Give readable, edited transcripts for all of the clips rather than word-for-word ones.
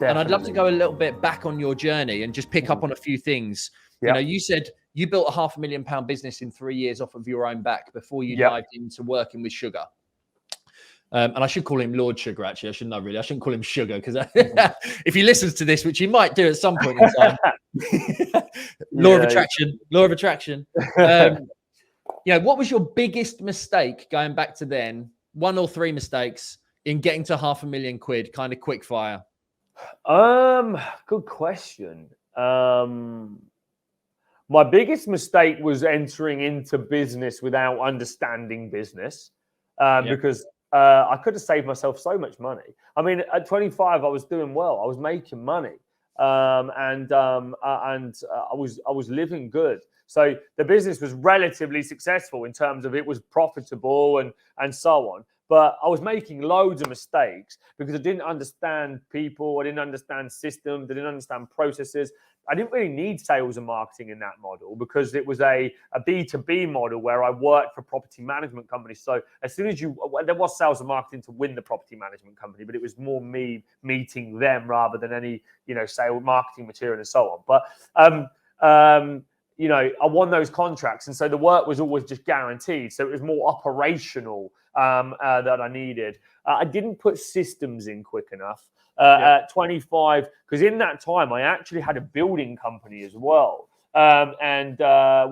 And I'd love to go a little bit back on your journey and just pick up on a few things. You know, you said you built a £500,000 business in 3 years off of your own back before you dived into working with Sugar. And I should call him Lord Sugar, actually. I shouldn't know, really. I shouldn't call him Sugar because if he listens to this, which he might do at some point in time, law of attraction. What was your biggest mistake going back to then? 1 or 3 mistakes in getting to £500,000, kind of quick fire? Good question. My biggest mistake was entering into business without understanding business, because I could have saved myself so much money. I mean, at 25, I was doing well. I was making money, and I was living good. So the business was relatively successful in terms of it was profitable and so on. But I was making loads of mistakes because I didn't understand people. I didn't understand systems. I didn't understand processes. I didn't really need sales and marketing in that model because it was a B2B model where I worked for property management companies. So as soon as there was sales and marketing to win the property management company, but it was more me meeting them rather than any, sales marketing material and so on. But, I won those contracts. And so the work was always just guaranteed. So it was more operational that I needed. I didn't put systems in quick enough. At 25, because in that time I actually had a building company as well, and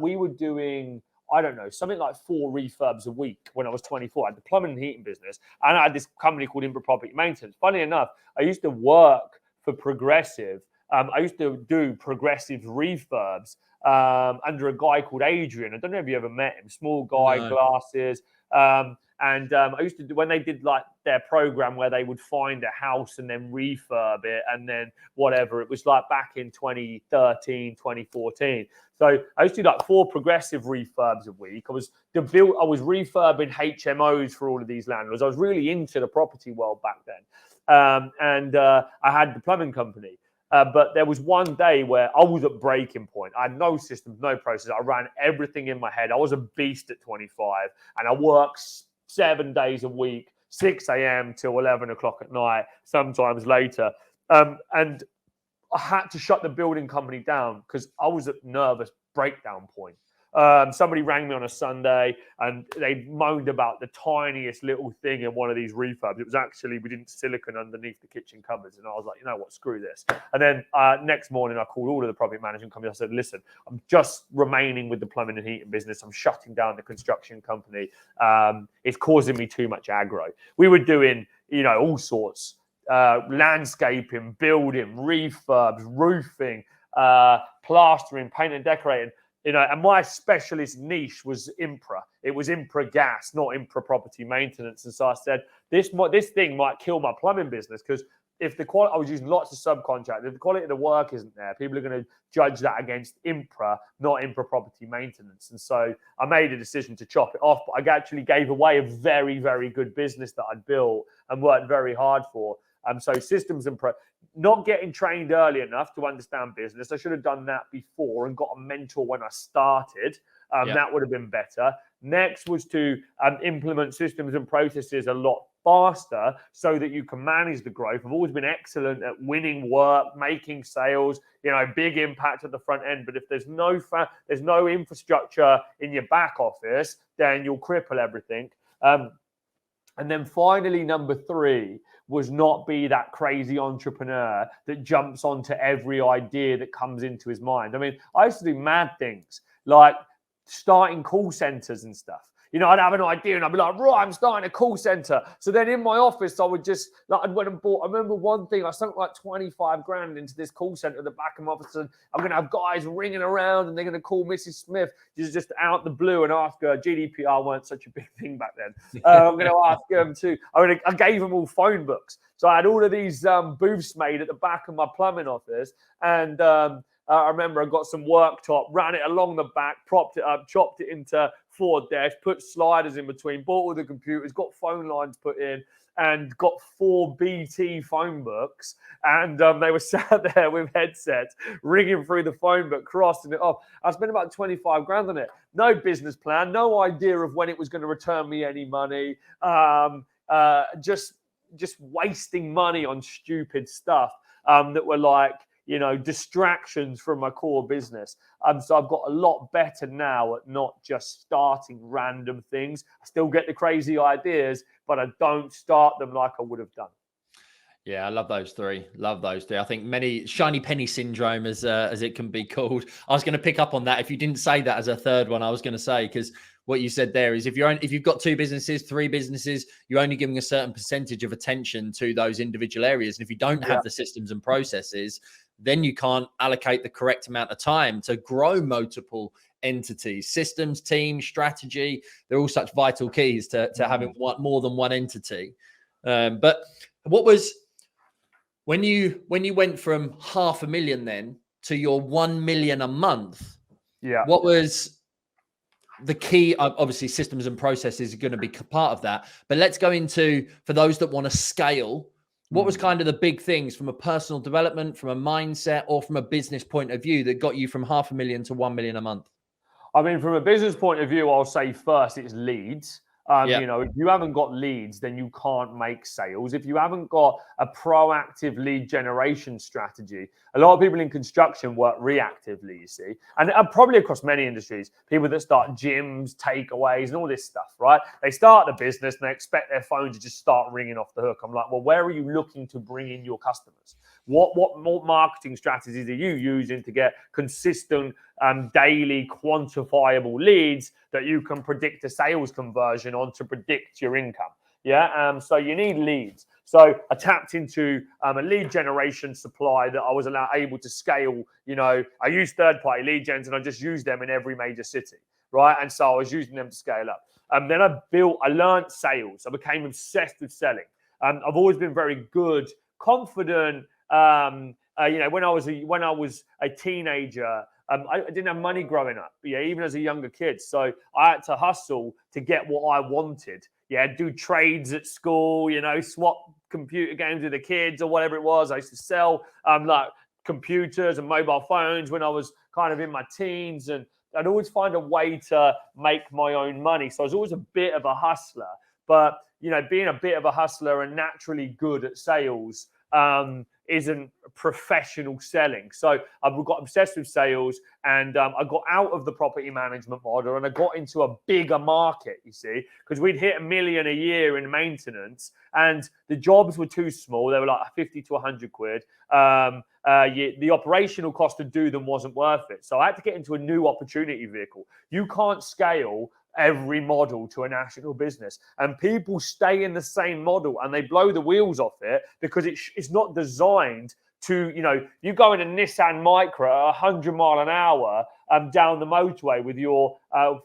we were doing, I don't know, something like 4 refurbs a week when I was 24. I had the plumbing and heating business, and I had this company called Impragas Property Maintenance. Funny enough, I used to work for Progressive. I used to do Progressive refurbs under a guy called Adrian. I don't know if you ever met him. Small guy, no. Glasses. And I used to do, when they did like their program where they would find a house and then refurb it and then whatever, it was like back in 2013, 2014. So I used to do like 4 Progressive refurbs a week. I was refurbing HMOs for all of these landlords. I was really into the property world back then. And I had the plumbing company. But there was one day where I was at breaking point. I had no systems, no process. I ran everything in my head. I was a beast at 25, and I worked 7 days a week, 6 a.m. till 11 o'clock at night, sometimes later. And I had to shut the building company down because I was at nervous breakdown point. Somebody rang me on a Sunday and they moaned about the tiniest little thing in one of these refurbs. It was actually, we didn't silicon underneath the kitchen cupboards. And I was like, you know what, screw this. And then next morning, I called all of the property management companies. I said, listen, I'm just remaining with the plumbing and heating business. I'm shutting down the construction company. It's causing me too much aggro. We were doing, all sorts, landscaping, building, refurbs, roofing, plastering, painting and decorating. And my specialist niche was Impra. It was Impragas, not Impra Property Maintenance. And so I said, this thing might kill my plumbing business because if the quality, I was using lots of subcontractors. If the quality of the work isn't there, people are going to judge that against Impra, not Impra Property Maintenance. And so I made a decision to chop it off. But I actually gave away a very, very good business that I'd built and worked very hard for. So systems and not getting trained early enough to understand business. I should have done that before and got a mentor when I started. That would have been better. Next was to implement systems and processes a lot faster so that you can manage the growth. I've always been excellent at winning work, making sales, big impact at the front end. But if there's no infrastructure in your back office, then you'll cripple everything. And then finally, number 3 was not be that crazy entrepreneur that jumps onto every idea that comes into his mind. I mean, I used to do mad things like starting call centers and stuff. I'd have an idea and I'd be like, right, I'm starting a call center. So then in my office, I would just, I went and bought, I remember one thing, I sunk like 25 grand into this call center at the back of my office. And I'm going to have guys ringing around and they're going to call Mrs. Smith just out the blue and ask her. GDPR weren't such a big thing back then. I'm going to ask them too. I gave them all phone books. So I had all of these booths made at the back of my plumbing office. And I remember I got some worktop, ran it along the back, propped it up, chopped it into 4 desks, put sliders in between, bought all the computers, got phone lines put in, and got 4 BT phone books. And they were sat there with headsets, ringing through the phone book, crossing it off. I spent about 25 grand on it. No business plan, no idea of when it was going to return me any money. Just wasting money on stupid stuff. that were like, distractions from my core business. So I've got a lot better now at not just starting random things. I still get the crazy ideas, but I don't start them like I would have done. Yeah, I love those three. Love those three. I think many shiny penny syndrome, as it can be called. I was going to pick up on that. If you didn't say that as a third one, I was going to say, because what you said there is if you've got 2 businesses, 3 businesses, you're only giving a certain percentage of attention to those individual areas. And if you don't have the systems and processes, then you can't allocate the correct amount of time to grow multiple entities. Systems, team, strategy, they're all such vital keys to having more than one entity. But what was, when you went from 500,000 then to your 1 million a month, what was the key? Obviously systems and processes are going to be part of that, but let's go into, for those that want to scale, what was kind of the big things from a personal development, from a mindset, or from a business point of view that got you from 500,000 to 1 million a month? I mean, from a business point of view, I'll say first it's leads. If you haven't got leads, then you can't make sales. If you haven't got a proactive lead generation strategy, a lot of people in construction work reactively, you see, and probably across many industries, people that start gyms, takeaways, and all this stuff, right? They start the business and they expect their phone to just start ringing off the hook. I'm like, well, where are you looking to bring in your customers? What more marketing strategies are you using to get consistent, daily quantifiable leads that you can predict a sales conversion on to predict your income? So you need leads. So I tapped into a lead generation supply that I was able to scale. I use third-party lead gens and I just use them in every major city, right? And so I was using them to scale up. Then I learned sales. I became obsessed with selling. I've always been very good, confident. When I was a teenager, I didn't have money growing up, even as a younger kid. So I had to hustle to get what I wanted. Do trades at school, swap computer games with the kids or whatever it was. I used to sell like computers and mobile phones when I was kind of in my teens, and I'd always find a way to make my own money. So I was always a bit of a hustler, but being a bit of a hustler and naturally good at sales isn't professional selling. So I got obsessed with sales, and I got out of the property management model and I got into a bigger market, you see, because we'd hit 1 million a year in maintenance and the jobs were too small. They were like 50 to 100 quid. The operational cost to do them wasn't worth it. So I had to get into a new opportunity vehicle. You can't scale every model to a national business, and people stay in the same model and they blow the wheels off it because it's not designed to, you go in a Nissan Micra at 100 mile an hour down the motorway with your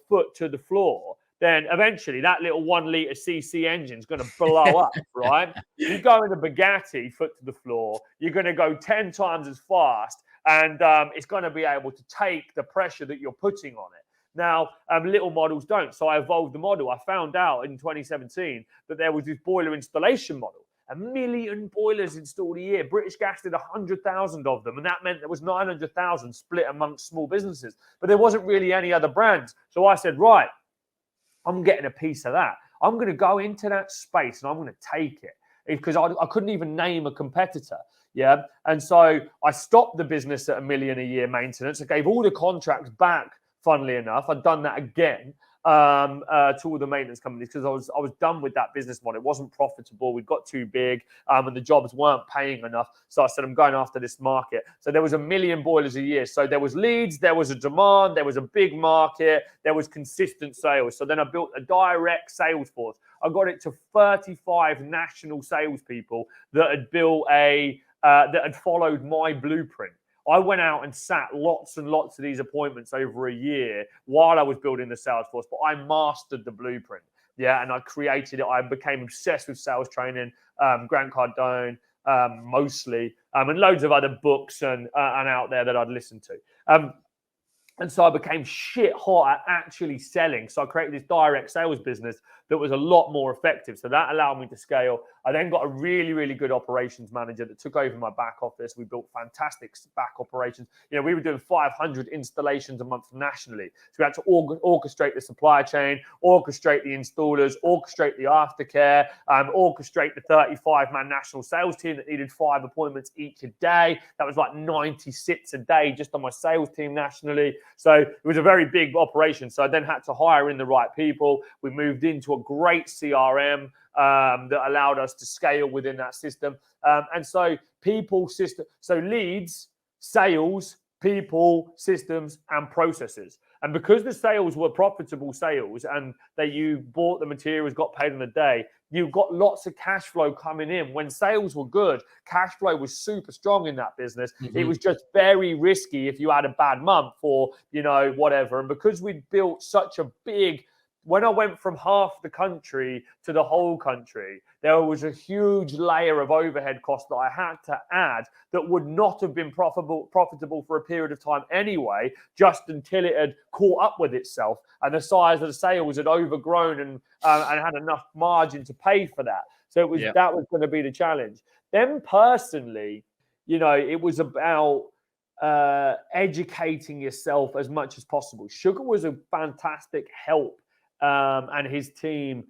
foot to the floor, then eventually that little 1 litre CC engine is going to blow up, right? You go in a Bugatti, foot to the floor, you're going to go 10 times as fast, and it's going to be able to take the pressure that you're putting on it. Now, little models don't. So I evolved the model. I found out in 2017 that there was this boiler installation model. 1 million boilers installed a year. British Gas did 100,000 of them. And that meant there was 900,000 split amongst small businesses. But there wasn't really any other brands. So I said, right, I'm getting a piece of that. I'm going to go into that space and I'm going to take it. Because I couldn't even name a competitor. And so I stopped the business at 1 million a year maintenance. I gave all the contracts back. Funnily enough, I'd done that again to all the maintenance companies because I was done with that business model. It wasn't profitable. We got too big and the jobs weren't paying enough. So I said, I'm going after this market. So there was 1 million boilers a year. So there was leads, there was a demand, there was a big market, there was consistent sales. So then I built a direct sales force. I got it to 35 national salespeople that had built that had followed my blueprint. I went out and sat lots and lots of these appointments over a year while I was building the sales force, but I mastered the blueprint. And I created it. I became obsessed with sales training, Grant Cardone, mostly, and loads of other books and out there that I'd listened to. And so I became shit hot at actually selling. So I created this direct sales business that was a lot more effective. So that allowed me to scale. I then got a really, really good operations manager that took over my back office. We built fantastic back operations. You know, we were doing 500 installations a month nationally. So we had to orchestrate the supply chain, orchestrate the installers, orchestrate the aftercare, orchestrate the 35-man national sales team that needed 5 appointments each a day. That was like 90 sits a day just on my sales team nationally. So it was a very big operation. So I then had to hire in the right people. We moved into a great CRM that allowed us to scale within that system. And so people, system, so leads, sales, people, systems, and processes. And because the sales were profitable sales and that you bought the materials, got paid on the day, you've got lots of cash flow coming in. When sales were good, cash flow was super strong in that business. It was just very risky if you had a bad month or, you know, whatever. And because we built such a big, when I went from half the country to the whole country, there was a huge layer of overhead costs that I had to add that would not have been profitable for a period of time anyway, just until it had caught up with itself and the size of the sales had overgrown and had enough margin to pay for that. So it was that was going to be the challenge. Then personally, you know, it was about educating yourself as much as possible. Sugar was a fantastic help. And his team,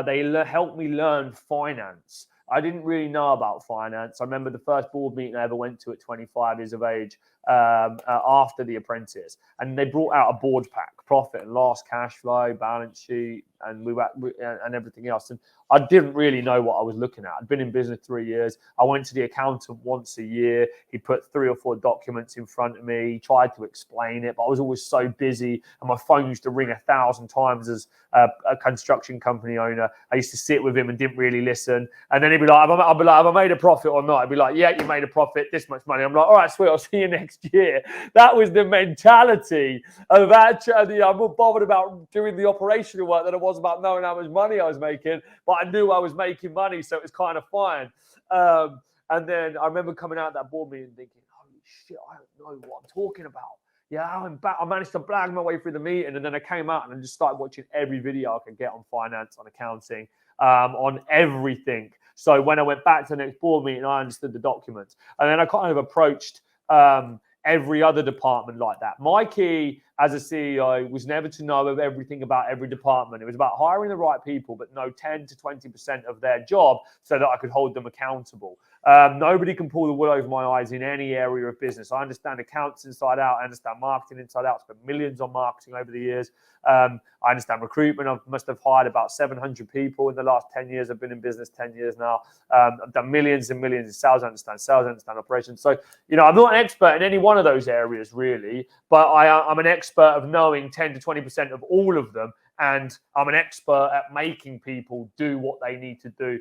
they helped me learn finance. I didn't really know about finance. I remember the first board meeting I ever went to at 25 years of age after the Apprentice. And they brought out a board pack, profit and loss, cash flow, balance sheet, and and everything else. And I didn't really know what I was looking at. I'd been in business 3 years. I went to the accountant once a year. He put 3 or 4 documents in front of me. He tried to explain it, but I was always so busy. And my phone used to ring 1,000 times as a construction company owner. I used to sit with him and didn't really listen. And then he'd be like, I'll be like, have I made a profit or not? I'd be like, yeah, you made a profit, this much money. I'm like, all right, sweet, I'll see you next year. That was the mentality of actually, I'm more bothered about doing the operational work than I was about knowing how much money I was making. But I knew I was making money, so it was kind of fine. And then I remember coming out of that board meeting thinking, holy shit, I don't know what I'm talking about. Yeah, I'm back. I managed to blag my way through the meeting, and then I came out and I just started watching every video I could get on finance, on accounting, on everything. So when I went back to the next board meeting, I understood the documents. And then I kind of approached every other department like that. My key as a CEO was never to know everything about every department. It was about hiring the right people, but know 10 to 20% of their job so that I could hold them accountable. Nobody can pull the wool over my eyes in any area of business. I understand accounts inside out. I understand marketing inside out. I spent millions on marketing over the years. I understand recruitment. I must have hired about 700 people in the last 10 years. I've been in business 10 years now. I've done millions and millions in sales. I understand sales. I understand operations. So, you know, I'm not an expert in any one of those areas really, but I'm an expert of knowing 10 to 20% of all of them. And I'm an expert at making people do what they need to do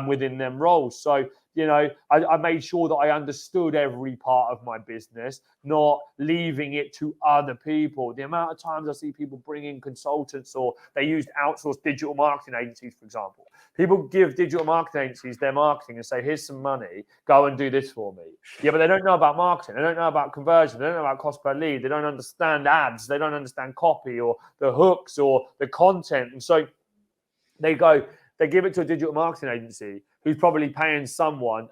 within them roles. So, you know, I made sure that I understood every part of my business, not leaving it to other people. The amount of times I see people bring in consultants or they used outsourced digital marketing agencies, for example. People give digital marketing agencies their marketing and say, here's some money, go and do this for me. Yeah, but they don't know about marketing. They don't know about conversion. They don't know about cost per lead. They don't understand ads. They don't understand copy or the hooks or the content. And so they give it to a digital marketing agency who's probably paying someone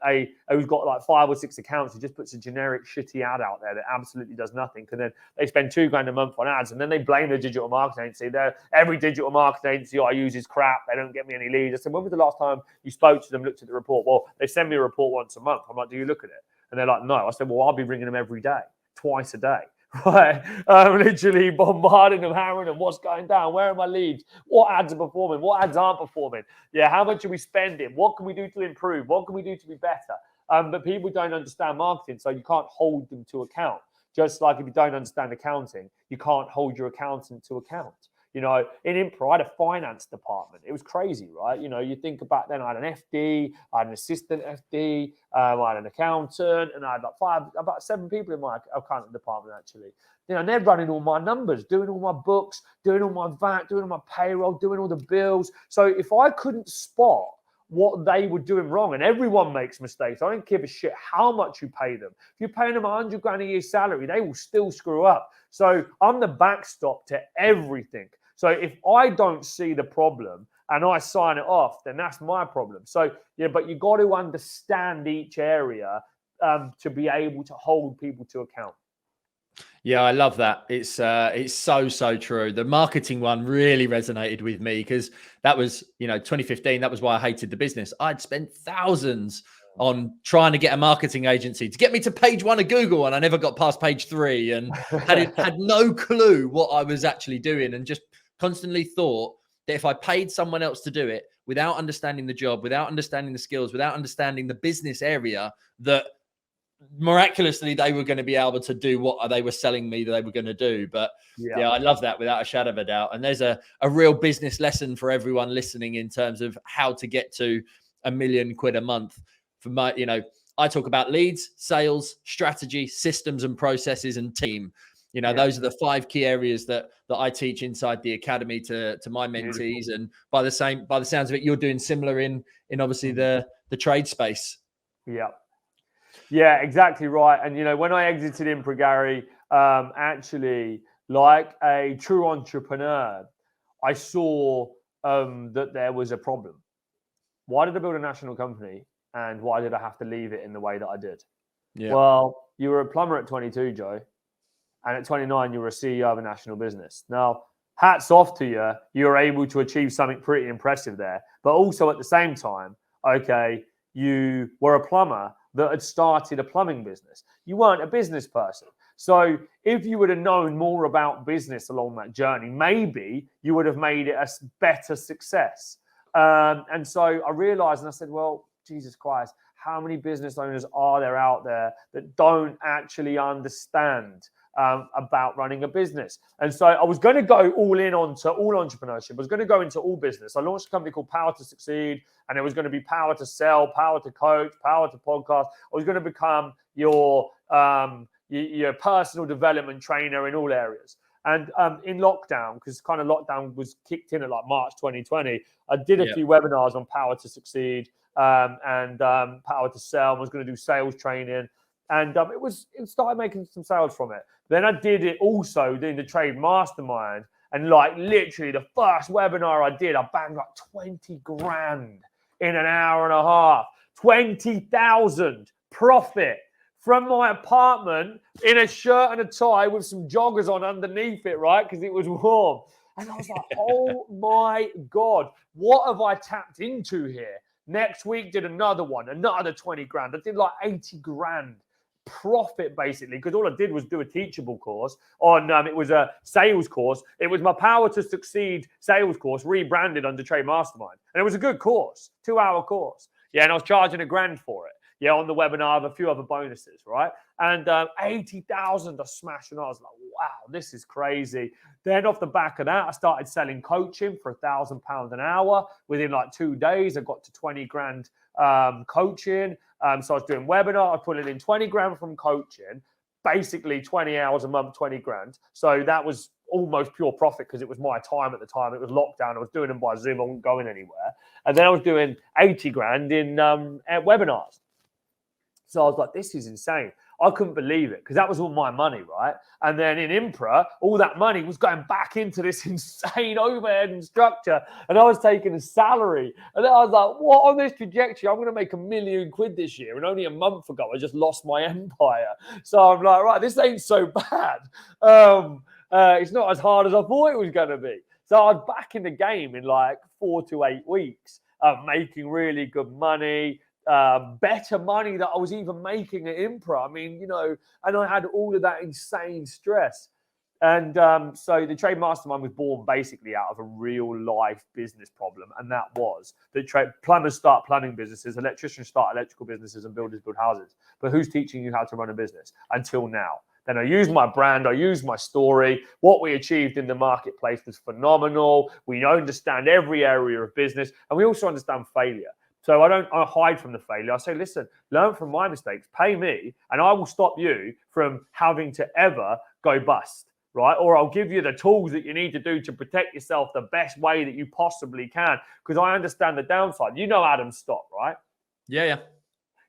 who's got like 5 or 6 accounts who just puts a generic shitty ad out there that absolutely does nothing. And then they spend $2,000 a month on ads, and then they blame the digital marketing agency. Every digital marketing agency I use is crap. They don't get me any leads. I said, when was the last time you spoke to them, looked at the report? Well, they send me a report once a month. I'm like, do you look at it? And they're like, no. I said, well, I'll be ringing them every day, twice a day. Right, I'm literally bombarding them, hammering them. What's going down? Where are my leads? What ads are performing? What ads aren't performing? Yeah, how much are we spending? What can we do to improve? What can we do to be better? But people don't understand marketing, so you can't hold them to account. Just like if you don't understand accounting, you can't hold your accountant to account. You know, in Impro, I had a finance department. It was crazy, right? You know, you think about then I had an FD, I had an assistant FD, I had an accountant, and I had about 7 people in my accounting department, actually. You know, and they're running all my numbers, doing all my books, doing all my VAT, doing all my payroll, doing all the bills. So if I couldn't spot what they were doing wrong. And everyone makes mistakes. I don't give a shit how much you pay them. If you're paying them 100 grand a year salary, they will still screw up. So I'm the backstop to everything. So if I don't see the problem and I sign it off, then that's my problem. So, yeah, but you got to understand each area to be able to hold people to account. Yeah, I love that. It's so true. The marketing one really resonated with me because that was, 2015. That was why I hated the business. I'd spent thousands on trying to get a marketing agency to get me to page 1 of Google, and I never got past page 3, and had no clue what I was actually doing, and just constantly thought that if I paid someone else to do it without understanding the job, without understanding the skills, without understanding the business area, that miraculously they were going to be able to do what they were selling me that they were going to do. But yeah, I love that without a shadow of a doubt. And there's a real business lesson for everyone listening in terms of how to get to £1 million a month. For my, I talk about leads, sales, strategy, systems and processes, and team. Those are the 5 key areas that I teach inside the academy to my mentees. And by the sounds of it, you're doing similar in obviously the trade space. Yeah, exactly right. And, when I exited Impragas, actually, like a true entrepreneur, I saw that there was a problem. Why did I build a national company? And why did I have to leave it in the way that I did? Yeah. Well, you were a plumber at 22, Joe. And at 29, you were a CEO of a national business. Now, hats off to you. You were able to achieve something pretty impressive there. But also at the same time, okay, you were a plumber that had started a plumbing business. You weren't a business person. So if you would have known more about business along that journey, maybe you would have made it a better success. And so I realized, and I said, well, Jesus Christ, how many business owners are there out there that don't actually understand about running a business? And so I was going to go all in onto all entrepreneurship. I was going to go into all business. I launched a company called Power to Succeed, and it was going to be power to sell, power to coach, power to podcast. I was going to become your personal development trainer in all areas. And in lockdown, because kind of lockdown was kicked in at like March 2020, I did a few webinars on Power to Succeed and Power to Sell. I was going to do sales training. And it started making some sales from it. Then I did it also in the Trade Mastermind. And like literally the first webinar I did, I banged like 20 grand in an hour and a half. 20,000 profit from my apartment in a shirt and a tie with some joggers on underneath it, right? Because it was warm. And I was like, oh my God, what have I tapped into here? Next week did another one, another 20 grand. I did like 80 grand profit basically, because all I did was do a teachable course on, it was a sales course. It was my Power to Succeed sales course rebranded under Trade Mastermind. And it was a good course, 2-hour course. Yeah, and I was charging £1,000 for it. Yeah, on the webinar, I have a few other bonuses, right? And 80,000 I smashed, and I was like, wow, this is crazy. Then off the back of that, I started selling coaching for £1,000 an hour. Within like 2 days, I got to 20 grand coaching. So I was doing webinar, I was putting in 20 grand from coaching, basically 20 hours a month, 20 grand. So that was almost pure profit because it was my time at the time. It was lockdown. I was doing them by Zoom. I wasn't going anywhere. And then I was doing 80 grand in webinars. So I was like, this is insane. I couldn't believe it because that was all my money, right? And then in Impra, all that money was going back into this insane overhead and structure. And I was taking a salary. And then I was like, what, on this trajectory? I'm going to make £1 million this year. And only a month ago, I just lost my empire. So I'm like, right, this ain't so bad. It's not as hard as I thought it was going to be. So I was back in the game in like 4 to 8 weeks, making really good money. Better money that I was even making at Impra. I mean, and I had all of that insane stress. And so the Trade Mastermind was born basically out of a real life business problem. And that was that plumbers start plumbing businesses, electricians start electrical businesses, and builders build houses. But who's teaching you how to run a business until now? Then I used my brand, I used my story. What we achieved in the marketplace was phenomenal. We understand every area of business, and we also understand failure. So I hide from the failure. I say, listen, learn from my mistakes, pay me, and I will stop you from having to ever go bust. right? Or I'll give you the tools that you need to do to protect yourself the best way that you possibly can, because I understand the downside. You know Adam Stott, right? Yeah.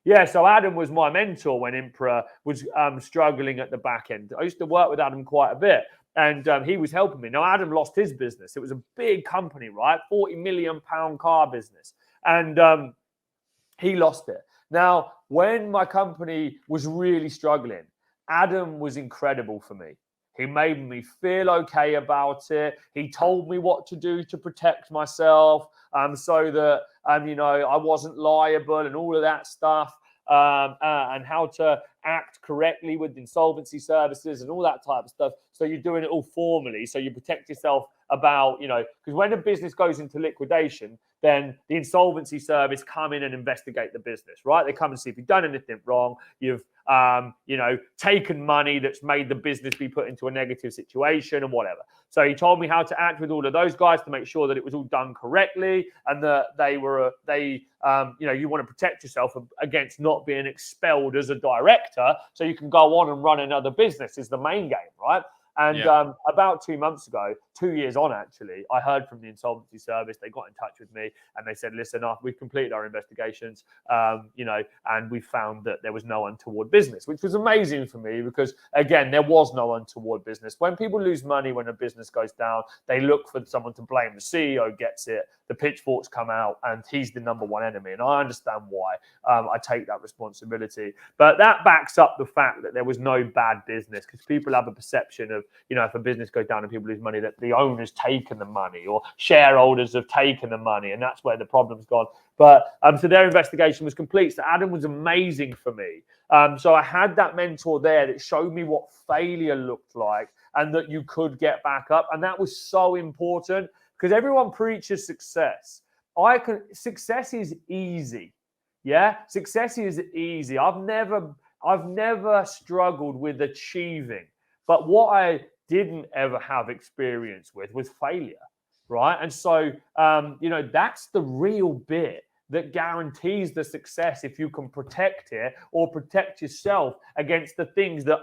Yeah, so Adam was my mentor when Impra was struggling at the back end. I used to work with Adam quite a bit, and he was helping me. Now, Adam lost his business. It was a big company, right? £40 million car business. And he lost it. Now, when my company was really struggling, Adam was incredible for me. He made me feel okay about it. He told me what to do to protect myself, so that I wasn't liable and all of that stuff, and how to act correctly with insolvency services and all that type of stuff. So you're doing it all formally, so you protect yourself about, because when a business goes into liquidation, then the insolvency service come in and investigate the business, right? They come and see if you've done anything wrong. You've taken money that's made the business be put into a negative situation and whatever. So he told me how to act with all of those guys to make sure that it was all done correctly, and that you want to protect yourself against not being expelled as a director, so you can go on and run another business is the main game, right? And about 2 months ago, 2 years on actually, I heard from the insolvency service. They got in touch with me and they said, listen, we've completed our investigations, and we found that there was no untoward business, which was amazing for me because, again, there was no untoward business. When people lose money, when a business goes down, they look for someone to blame. The CEO gets it. The pitchforks come out and he's the number one enemy. And I understand why. I take that responsibility. But that backs up the fact that there was no bad business, because people have a perception of, if a business goes down and people lose money, that the owner's taken the money or shareholders have taken the money, and that's where the problem's gone. But so their investigation was complete. So Adam was amazing for me. So I had that mentor there that showed me what failure looked like and that you could get back up. And that was so important, because everyone preaches success. Success is easy. Yeah, success is easy. I've never struggled with achieving. But what I didn't ever have experience with was failure, right? And so, that's the real bit that guarantees the success, if you can protect it or protect yourself against the things that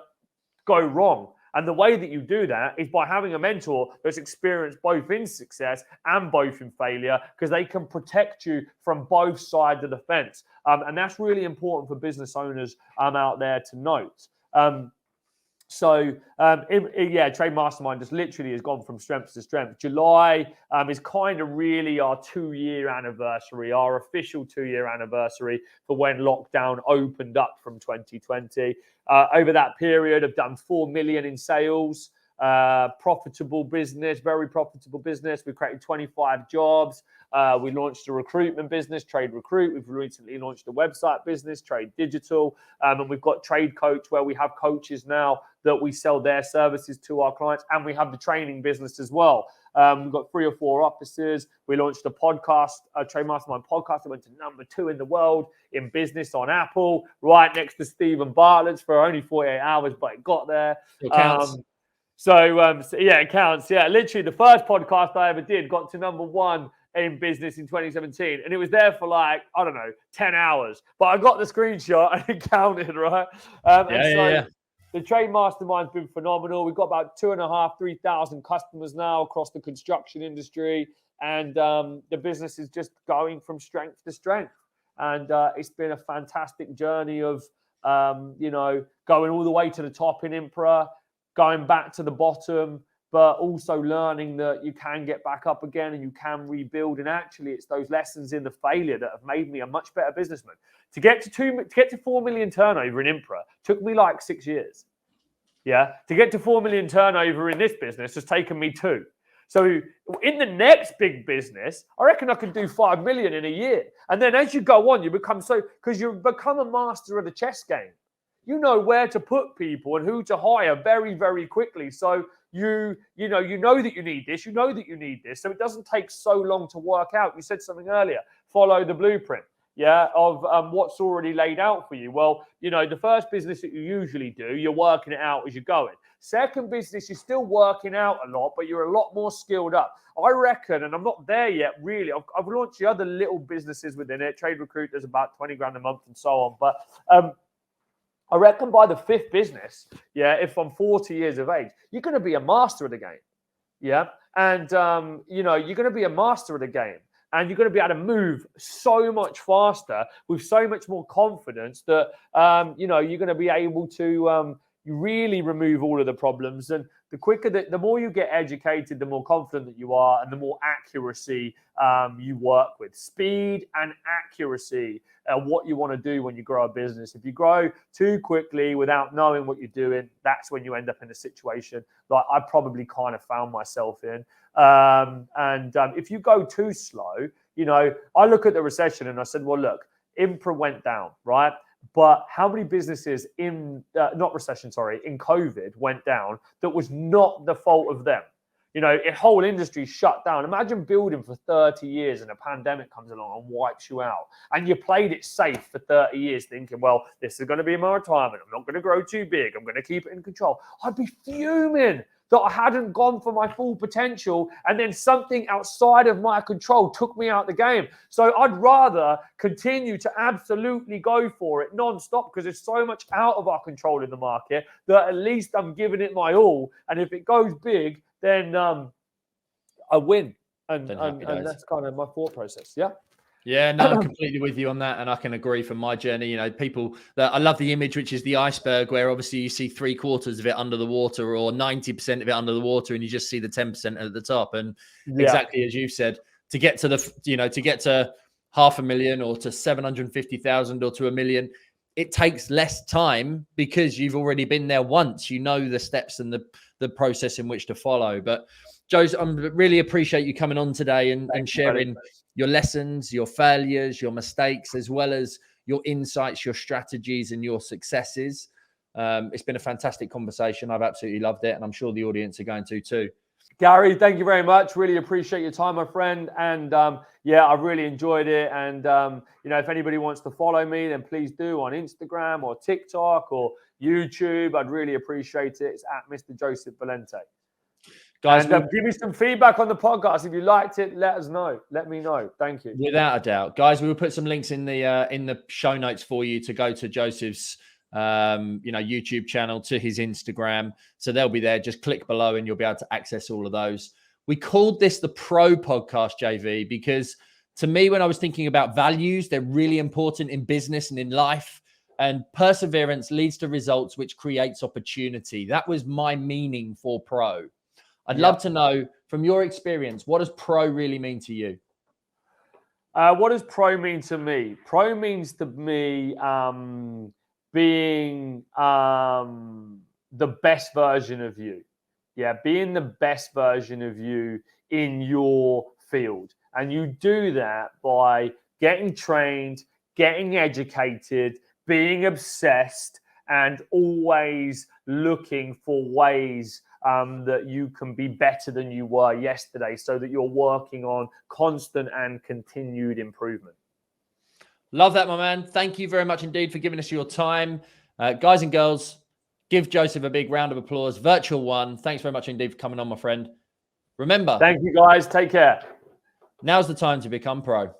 go wrong. And the way that you do that is by having a mentor that's experienced both in success and both in failure, because they can protect you from both sides of the fence. And that's really important for business owners out there to note. Trade Mastermind just literally has gone from strength to strength. July is kind of really our 2-year anniversary, our official 2-year anniversary for when lockdown opened up from 2020. Over that period, I've done 4 million in sales, profitable business, very profitable business. We created 25 jobs. We launched a recruitment business, Trade Recruit. We've recently launched a website business, Trade Digital. And we've got Trade Coach, where we have coaches now that we sell their services to our clients. And we have the training business as well. We've got 3 or 4 offices. We launched a podcast, a Trade Mastermind podcast that went to number 2 in the world in business on Apple, right next to Stephen Bartlett's for only 48 hours, but it got there. It counts. It counts. Yeah, literally the first podcast I ever did got to number 1 in business in 2017, and it was there for 10 hours, but I got the screenshot and it counted, right? The Trade Mastermind's been phenomenal. We've got about 2,500-3,000 customers now across the construction industry, and the business is just going from strength to strength. And it's been a fantastic journey of going all the way to the top in Impra, going back to the bottom, but also learning that you can get back up again and you can rebuild. And actually, it's those lessons in the failure that have made me a much better businessman. To get to 4 million turnover in Impra took me 6 years. Yeah, to get to 4 million turnover in this business has taken me 2. So in the next big business, I reckon I can do 5 million in a year. And then as you go on, because you become a master of the chess game. You know where to put people and who to hire very, very quickly. So you know that you need this. You know that you need this. So it doesn't take so long to work out. You said something earlier. Follow the blueprint. Yeah, of what's already laid out for you. Well, the first business that you usually do, you're working it out as you're going. Second business, you're still working out a lot, but you're a lot more skilled up. I reckon, and I'm not there yet, really. I've launched the other little businesses within it. Trade Recruit does about 20 grand a month and so on. But I reckon by the 5th business, if I'm 40 years of age, you're going to be a master of the game. Yeah. And, you're going to be a master of the game. And you're going to be able to move so much faster with so much more confidence that, you're going to be able to really remove all of the problems. And the quicker that, the more you get educated, the more confident that you are, and the more accuracy you work with. Speed and accuracy are what you want to do when you grow a business. If you grow too quickly without knowing what you're doing, that's when you end up in a situation like I probably kind of found myself in. If you go too slow, I look at the recession and I said, well, look, Impra went down, right? But how many businesses in COVID went down that was not the fault of them? A whole industry shut down. Imagine building for 30 years and a pandemic comes along and wipes you out. And you played it safe for 30 years thinking, well, this is going to be my retirement. I'm not going to grow too big. I'm going to keep it in control. I'd be fuming that I hadn't gone for my full potential and then something outside of my control took me out the game. So I'd rather continue to absolutely go for it non-stop because there's so much out of our control in the market that at least I'm giving it my all. And if it goes big, then I win. And that's kind of my thought process. Yeah. Yeah, no, I'm completely with you on that. And I can agree from my journey, people that I love the image, which is the iceberg, where obviously you see 3/4 of it under the water or 90% of it under the water, and you just see the 10% at the top. And exactly as you've said, to get to to get to 500,000 or to 750,000 or to 1 million, it takes less time because you've already been there once. You know the steps and the process in which to follow. But Joseph, I really appreciate you coming on today and sharing your lessons, your failures, your mistakes, as well as your insights, your strategies, and your successes. It's been a fantastic conversation. I've absolutely loved it, and I'm sure the audience are going to too. Gary, thank you very much. Really appreciate your time, my friend. And I really enjoyed it. And, if anybody wants to follow me, then please do on Instagram or TikTok or YouTube. I'd really appreciate it. It's at Mr. Joseph Valente. Guys, and give me some feedback on the podcast. If you liked it, let us know. Let me know. Thank you. Without a doubt. Guys, we will put some links in the show notes for you to go to Joseph's YouTube channel, to his Instagram. So they'll be there. Just click below and you'll be able to access all of those. We called this the Pro Podcast, JV, because to me, when I was thinking about values, they're really important in business and in life. And perseverance leads to results, which creates opportunity. That was my meaning for Pro. I'd love to know from your experience, what does Pro really mean to you? What does Pro mean to me? Pro means to me being the best version of you. Yeah, being the best version of you in your field. And you do that by getting trained, getting educated, being obsessed, and always looking for ways that you can be better than you were yesterday, so that you're working on constant and continued improvement. Love that, my man. Thank you very much indeed for giving us your time. Guys and girls, give Joseph a big round of applause. Virtual one. Thanks very much indeed for coming on, my friend. Remember. Thank you, guys. Take care. Now's the time to become pro.